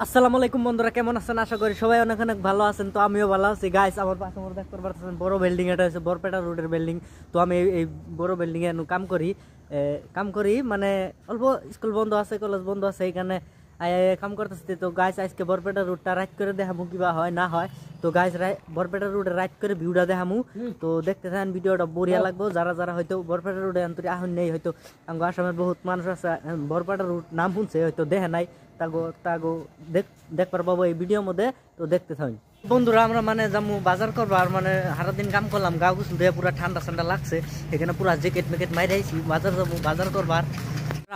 আসসালামু আলাইকুম বন্ধুরা, কেমন আছেন? আশা করি সবাই অনেক অনেক ভালো আছেন। তো আমিও ভালো আছি গাইস। আমার পাশে মোর দেখতে পারতেছেন বড় বিল্ডিং, এটা হচ্ছে বরপেটা রোডের বিল্ডিং। তো আমি এই বড় বিল্ডিং এ কাম করি মানে অল্প স্কুল বন্ধ আছে, কলেজ বন্ধ আছে, এখানে কাম করতেছি। তো গাইস আজকে বরপেটা রোডটা রাইড করে দেখামু কিবা হয় না হয়। তো গাইস বরপেটা রোডে রাইড করে ভিউটা দেখামু। তো দেখতে থাকেন, ভিডিওটা বড়িয়া লাগবো। যারা যারা হয়তো বরপেটা রোডে আন্তরি আহন নেই, হয়তো আসামের বহুত মানুষ আছে বরপেটা রোড নাম শুনছে, হয়তো দেখে নাই, তাগো তাগো দেখবার পাবো এই ভিডিওর মধ্যে। তো দেখতে থাকুন বন্ধুরা। আমরা মানে যাবো বাজার করবো, আর মানে সারাদিন কাম করলাম, গা গোসল দিয়ে পুরা ঠান্ডা ঠান্ডা লাগছে, এখানে পুরা জ্যাকেট মেকেট মাইরে আইছি। বাজার যাবো, বাজার করবার।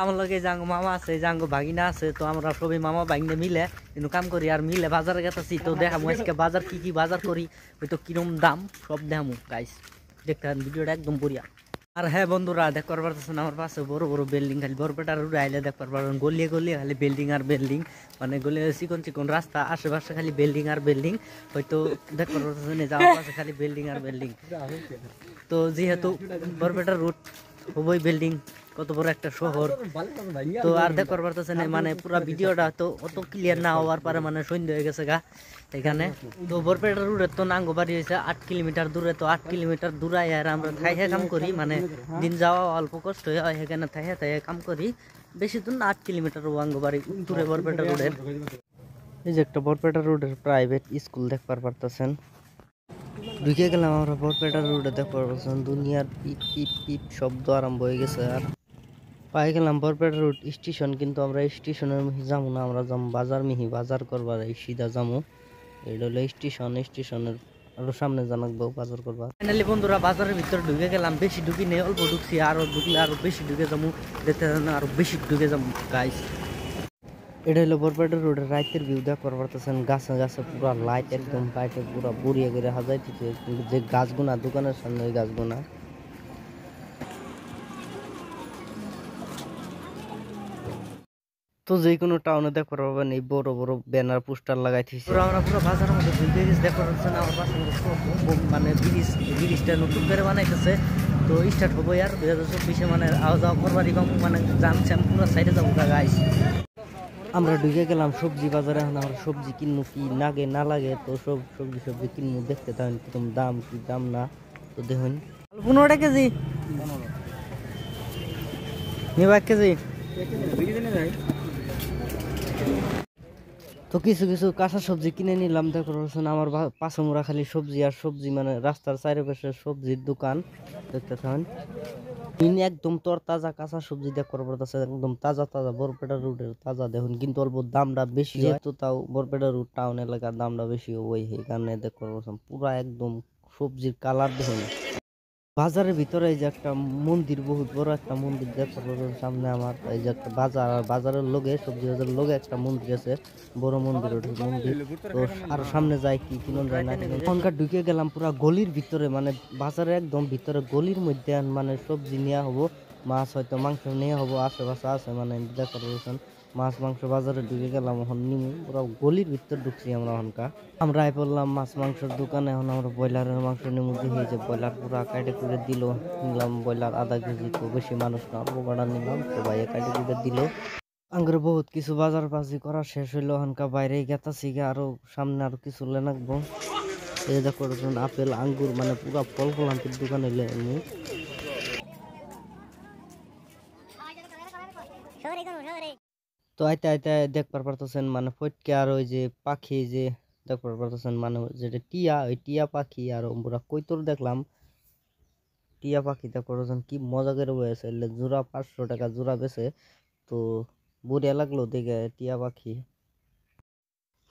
আমার লগে জাঙ্গো মামা আছে, জাঙ্গো ভাগিনা আছে। তো আমরা সবাই মামা ভাগিনে মিলে কিন্তু কাম করি আর মিলে বাজারে গেতেছি। তো দেখাবো আজকে বাজার কি কি বাজার করি, হয়তো কিরম দাম সব দেখামু গাইস। দেখতে ভিডিওটা একদম বড়িয়া। আর হ্যাঁ বন্ধুরা, দেখতে পারতেছেন আমার পাশে বড় বড় বিল্ডিং, খালি বরপেটার রোডে আইলে দেখতে পারবেন গলিয়ে গলিয়ে খালি বিল্ডিং আর বিল্ডিং, মানে গলিয়ে চিকন চিকন রাস্তা, আশেপাশে খালি বিল্ডিং আর বিল্ডিং। হয়তো দেখতে পারতেছেন যে আমার পাশে খালি বিল্ডিং আর বিল্ডিং। তো যেহেতু বরপেটার রোড খুবই বিল্ডিং, কত বড় একটা শহর। তো আর দেখতে পারতেছেন মানে পুরা ভিডিওটা তো অত ক্লিয়ার না হওয়ার পরে মানে সন্ধ্যা হয়ে গেছে গা এখানে। তো বরপেটা রোডের তো নাঙ্গো বাড়ি হয়েছে 8 কিলোমিটার দূরে। তো 8 কিলোমিটার দূরে আর আমরা থাইহে কাম করি, মানে দিন যাওয়া অল্প কষ্ট হয়, সেখানে থাইহে কাম করি। বেশি দূর না, 8 কিলোমিটার আঙ্গো বাড়ি দূরে বরপেটা রোডের। এই যে একটা বরপেটা রোডের প্রাইভেট স্কুল দেখতে পারতেছেন। ঢুকে গেলাম আমরা বরপেটা রোডে, দেখতে পারতেছেন দুনিয়ার পিপ পিপ পিপ শব্দ আরম্ভ হয়ে গেছে। আর পাই গেলাম বরপেটা রোড স্টেশন, কিন্তু আমরা স্টেশনের মিহি যাবো না, আমরা যাবো বাজার মিহি, বাজার করবার এই সিধা যাবো। এটা হলো স্টেশন, স্টেশনের আরো সামনে জানাকবো বাজার করবার। ফাইনালি বন্ধুরা বাজারের ভিতরে ঢুকে গেলাম, বেশি ঢুকি নেই, অল্প ঢুকছি, আরো ঢুকলে আরো বেশি ঢুকে যাবো। দেখতে আরো বেশি ঢুকে যাবো গাইস। এটা হলো বরপেটা রোডের রাইতের ভিউ দেখতে পারতেছেন। গাছে গাছে পুরা লাইট, একদম লাইটে পুরা বড়িয়া করে হাজাইতেছে। কিন্তু যে গাছগুনা দোকানের সামনে, ওই গাছগুনা তো যে কোনো টাউনে দেখতে পারবেন এই বড় বড় ব্যানার পোস্টার লাগাইতেছি। আমরা পুরো বাজারের মধ্যে ঢুকে গেছি, দেখতে পাচ্ছেন আমার পাশে মানে ব্রিজটা নতুন করে বানাইতেছে। তো স্টার্ট হবো আর 2024 মানে আওয়া যাওয়া করবারই কম, মানে জানছেন পুরো সাইডে যাবো গাইস। আমরা ঢুকে গেলাম সবজি বাজারে। এখন আমরা সবজি কিনবো, কি লাগে না লাগে, তো সব সবজি কিনবো। দেখতে থাকেন কিরকম দাম, কি দাম না। তো দেখুন 15 কেজি নেব, 1 কেজি। তো কিছু কিছু কাঁচা সবজি কিনে নিলাম। দেখো আমার পাশে মোড়া খালি সবজি আর সবজি, মানে রাস্তার চারিপাশে সবজির দোকান। দেখতে থাকেন একদম তরতাজা কাঁচা সবজি দেখতে পারতেছে, একদম তাজা তাজা বরপেটা রোডের তাজা। দেখুন কিন্তু অল্প দামটা বেশি, যেহেতু তাও বরপেটা রোড টাউন এলাকার দামটা বেশি ওই কারণে দেখতে পারতেছেন পুরা একদম সবজির কালার। দেখুন বাজারের ভিতরে এই যে একটা মন্দির, বহুত বড় একটা মন্দির দেখতে পাচ্ছেন সামনে আমার। এই যে একটা বাজার, আর বাজারের লোকে সবজি বাজারের লোকে একটা মন্দির আছে, বড় মন্দির, ওটা মন্দির। তো আর সামনে যায় কি কিনুন যায় না। এখনকার ঢুকে গেলাম পুরা গলির ভিতরে, মানে বাজারের একদম ভিতরে গলির মধ্যে। মানে সবজি নেওয়া হবো, মাছ হয়তো মাংস নেওয়া হবো, আশেপাশে আছে মানে দেখতে পাচ্ছেন মাছ মাংস। বাজারে ঢুকে গেলাম, এখন নিমু পুরো গলির ভিতর ঢুকছি আমরা। আমরা আই পড়লাম মাছ মাংসের দোকানে। এখন আমরা ব্রয়লারের মাংস নিমু। দেখি যে ব্রয়লার পুরা কাটে করে দিল। নিলাম ব্রয়লার আধা কেজি, তো বেশি মানুষ না, অল্প কটা নিলাম। তো ভাইয়া কাটে করে দিল। আঙ্গুর বহুত কিছু বাজার বাজি করা শেষ হইলো, হানকা বাইরে গেতাছি গা, আরো সামনে আরো কিছু লেনাকবো। এই দেখো আপেল আঙ্গুর, মানে পুরা ফল ফলান্তির দোকান হইলে এমনি। তো আইতে আইতে দেখবার পারতেছেন মানে ফটকে আর ওই যে পাখি যে দেখবার পারতেছেন, মানে যেটা টিয়া, ওই টিয়া পাখি আর পুরা কৈতর দেখলাম। টিয়া পাখি দেখবার পারতেছেন কি মজা করে বয়েছে, জোড়া 500 টাকা জোড়া বেছে। তো বড়িয়া লাগলো দেখে টিয়া পাখি।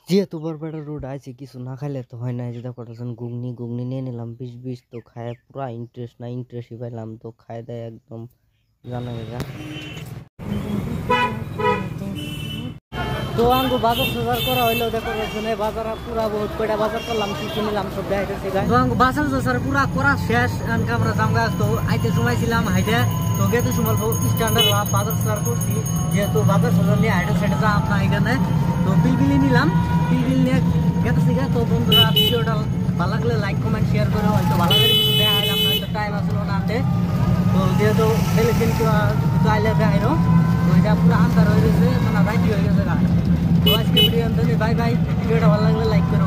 যেহেতু বরপেটা রোড আইছি, কিছু না খাইলে তো হয় না। এই যে দেখবার পারতেছেন ঘুগনি নিয়ে নিলাম 20 তো খায় পুরা ইন্টারেস্টই পাইলাম। তো খায় দেয় একদম জানা গেছে। তো আঙ্গু বাজার সাজার করা হইলো, দেখো বাজার পুরা বহুত কয়টা বাজার করলাম, কি কিনলাম সব দেখাইতেছি। তো আঙ্গু বাজার সাজার পুরা করা শেষ। আমরা জামগা তো আইতে সময় ছিলাম হাইটে। তো গেতে সময় স্ট্যান্ডার্ড বাজার সাজার করছি, যেহেতু বাজার সাজার নিয়ে হাইটে সাইডে যা আপনার এখানে। তো পিলপিলি নিলাম, পিলপিল নিয়ে গেতেছি। তো বন্ধুরা ভিডিওটা ভালো লাগলে লাইক কমেন্ট শেয়ার করে, হয়তো ভালো করে কিছু দেখাইলাম না, হয়তো টাইম আসলো না আনতে। তো যেহেতু ছেলেদিন কিছু আইলে দেখাইলো, তো এটা পুরো আন্ধার হয়ে গেছে, মানে রাইটি হয়ে গেছে। তো আজকে ভিডিও পর্যন্ত বাই বাই। ভিডিওটা ভালো লাগলে লাইক করে